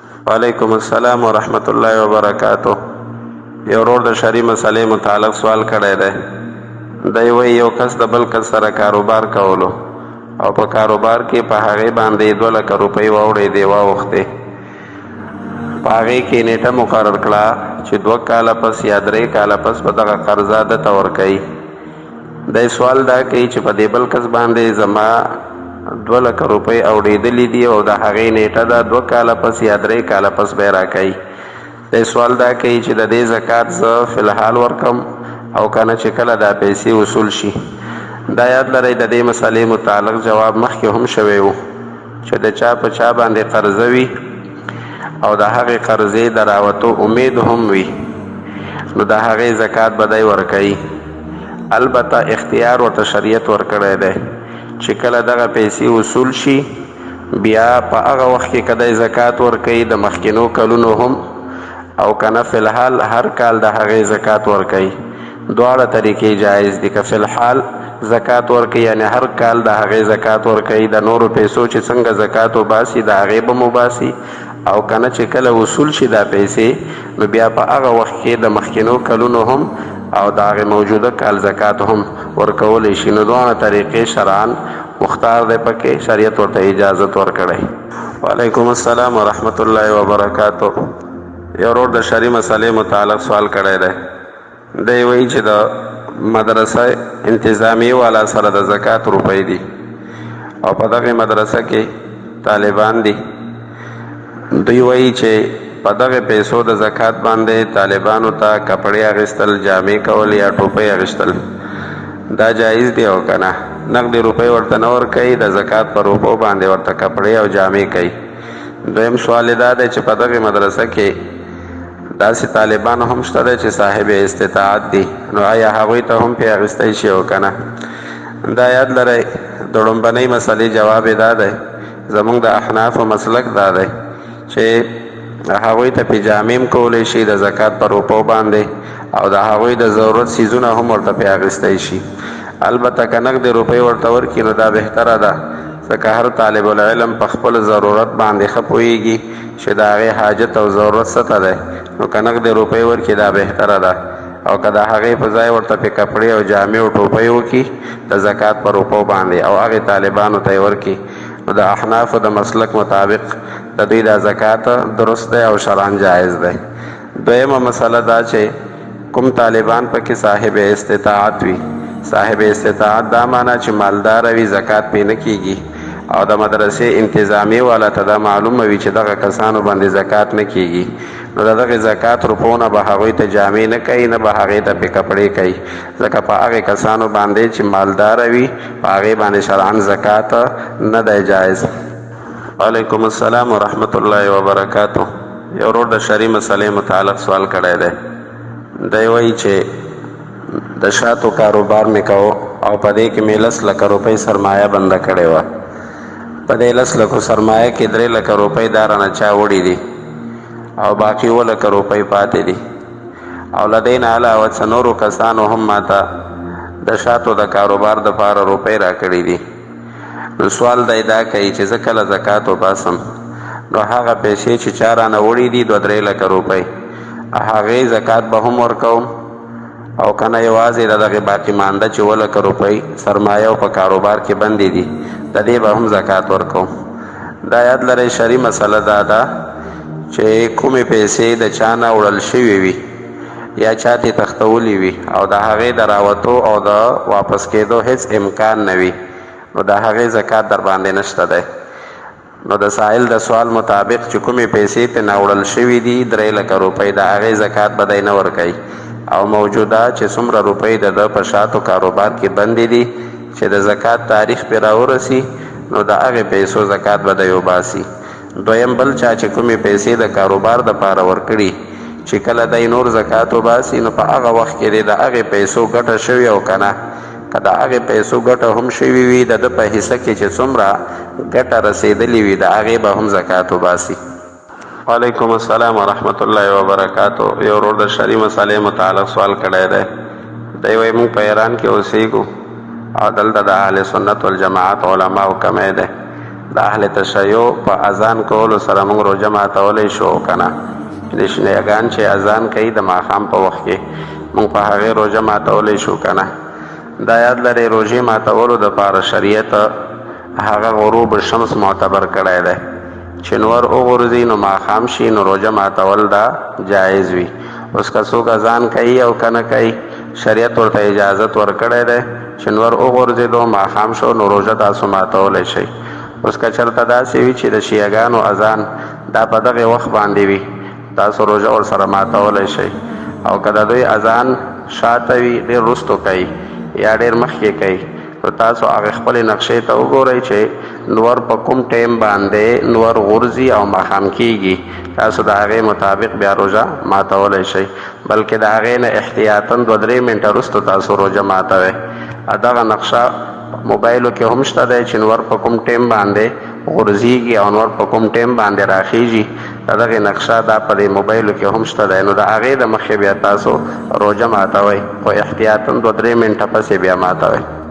وعلیکم السلام ورحمت الله وبرکاتہ. یو ورور د شرعي مسلې متعلق سوال کړی دی. دی وایي یو کس د بل کس سره کاروبار کولو او په کاروبار کې په هغې باندې 2 لکه روپۍ واوړېدې واوښتې. په هغې کې نیټه مقرر کړه چې 2 کاله پس یا 3 کاله پس په دغه قرضه ده ته ورکوي. دی سوال دا کوي چې په دې بل کس باندې زما 2 لکه روپۍ اوړېدلې دي او د هغې نیټه ده 2 کاله پس یا 3 کاله پس به یې راکوي. دی سوال دا کوي چې د دې زکات زه فلحال ورکم او که نه چې کله دا پیسې وصول شي. دا یاد لرئ د دې مسلې متعلق جواب مخکې هم شوی و چې د چا په چا باندې قرضه وي او د هغې قرضې د راوتو امید هم وي نو د هغې زکات به دی ورکوي. البته اختیار ورته شریعت ورکړی دی چې کله دغه پیسې وصول شي بیا په هغه وخت کې که دی زکات ورکوي د مخکینو کلونو هم او که نه فلحال هر کال د هغې زکات ورکوي. دواړه طریقې جایز دي. که فلحال زکات ورکوي یعنې هر کال د هغې زکات ورکوي د نورو پیسو چې څنګه زکات وباسي د هغې به مباسي او که نه چې کله وصول شي دا پیسې نو بیا په هغه وخت کې د مخکینو کلونو هم او د هغې موجوده کال زکات هم ورکولی شي. نو دواړه طریقې شرعاً مختار دی پکې شریعت ورته اجازت ورکړی. وعلیکم السلام ورحمت الله وبرکاتہ. یو ورور د شرعي مسلې متعلق سوال کړی دی. دی وایي چې د مدرسه انتظامیې والا سره د زکات روپۍ دي او په دغې مدرسه کې طالبان دي. دوی وایي چې په دغې پیسو د زکات باندې طالبانو ته کپړې اخیستل جامې کول یا ټوپۍ اخیستل دا جایز دی او که نه؟ نقدې روپۍ ورته نه ورکوي د زکات په روپو باندې ورته کپړې او جامې کوي. دویم سوال دا دی چې په دغې مدرسه کې داسې طالبان هم شته دی چې صاحب استطاعت دي نو آیا هغوی ته هم پې اخیستی شي او که نه؟ دا یاد لرئ د لومبنۍ مسلې جواب یې دا دی زموږ د احنافو مسلک دا دی چې هغوی ته پې جامې هم کولی شي د زکات په روپو باندې او د هغوی د ضرورت څیزونه هم ورته پې اخیستی شي. البته که نقدې روپۍ ورته ورکړي نو دا بهتره ده ځکه هر طالب العلم په خپل ضرورت باندې ښه پوهېږي چې د هغې حاجت او ضرورت څه ته دی. نو که نقدې روپۍ ورکړي دا بهتره ده او که د هغې په ځای ورته پې کپړې او جامې او ټوپۍ وکړي د زکات په روپو باندې او هغې طالبانو ته یې ورکړي نو د احنافو د مسلک مطابق د دوی دا زکات درست دی او شرعاً جایز دی. دویمه مسله دا چې کوم طالبان پکې صاحب استطاعت وي. صاحب استطاعت دا معنا چې مالدار وي زکات پې نه کیږي او د مدرسې انتظامیې والا ته دا معلومه وي چې دغه کسانو باندې زکات نه کیږي نو د دغې زکات روپونه به هغوی ته جامې نه کوي نه به هغې ته پې کپړې کوي ځکه په هغې کسانو باندې چې مالداره وي په هغې باندې شرعاً زکات نه دی جایز. وعلیکم السلام ورحمت الله وبرکاتہ. یو ورور د شرعي مسلې متعلق سوال کړی دی. دی وایي چې د شاتو کاروبار مې کوو او په دې کې مې 10 لکه روپۍ سرمایه بنده کړې وه. په دې 10 لکو سرمایه کې 3 لکه روپۍ دا رانه چا وړي دي او باقي 7 لکه روپۍ پاتې دي او له دې نه علاوه څه نورو کسانو هم ماته د شاتو د کاروبار دپاره روپۍ راکړي دي. نو سوال دی دا کوي چې زه کله زکات وباسم نو هغه پیسې چې چا رانه وړي دي 2-3 لکه روپۍ هغې زکات به هم ورکوم او که نه یوازې د دغې باقي مانده چې 7 لکه روپۍ سرمایه او په کاروبار کې بندې دي د دې به هم زکات ورکوم. دا یاد لرئ شرعي مسله دا ده چې کومې پیسې د چا نه وړل شوي وي یا چا ترې تښتولي وي او د هغې د راوتو او د واپس کېدو هیڅ امکان نه وي نو د هغې زکات در باندې نشته دی. نو د سائل د سوال مطابق چې کومې پیسې ترې نه وړل شوي دي 3 لکه روپۍ د هغې زکات به دی نه ورکوي او موجوده چې څومره روپۍ د ده په شاتو کاروبار کې بندې دي چې د زکات تاریخ پرې راورسي نو د هغې پیسو زکات به دی وباسي. دویم بل چا چې کومې پیسې د کاروبار دپاره ورکړي چې کله دی نور زکات وباسي نو په هغه وخت کې دی د هغې پیسو ګټه شوي او که نه که د هغې پیسو ګټه هم شوي وي د ده په حصه کې چې څومره ګټه رسېدلې وي د هغې به هم زکات وباسي. وعلیکم السلام ورحمت الله وبرکاتہ. یو ورور د شرعي مسلې متعلق سوال کړی دی. دی وایي موږ په ایران کې اوسېږو او دلته د اهل سنت والجماعت علماو کمی دی د اهل تشیع په اذان کولو سره موږ روژه ماتولی شو که نه د شیعهګان چې اذان کوي د ماښام په وخت کې موږ په هغې روژه ماتولی شو که نه دا یاد لرئ روژې ماتولو دپاره شریعت هغه غروب الشمس معتبر کړی دی چې نور وغورځي نو ماښام شي نو روژه ماتول دا جایز وي اوس که څوک اذان کوي او که نه کوي شریعت ورته اجازت ورکړی دی چې نور وغورځېدو ماښام شو نو روژه تاسو ماتولی شئ اوس که چېرته داسې وي چې د شیعهګانو اذان دا په دغې وخت باندې وي تاسو روژه ورسره ماتولی شئ او که د دوی اذان شاته وي ډېر وروستو کوي یا ډېر مخکې کوي نو تاسو هغې خپلې نقشې ته وګورئ چې نور په کوم ټیم باندې نور غورځي او ماښام کیږي تاسو د هغې مطابق بیا روژه ماتولی شئ بلکې د هغې نه احتیاطاً 2-3 منټه وروسته تاسو روژه ماتوئ دغه نقشه موبایلو کې هم شته دی چې نور په کوم ټیم باندې غورځېږي او نور په کوم ټیم باندې راخیږي د دغې نقشه دا په دې موبایلو کې هم شته دی نو د هغې د مخکې بیا تاسو روژه ماتوئ خو احتیاطاً 2-3 منټه پسې بیا ماتوئ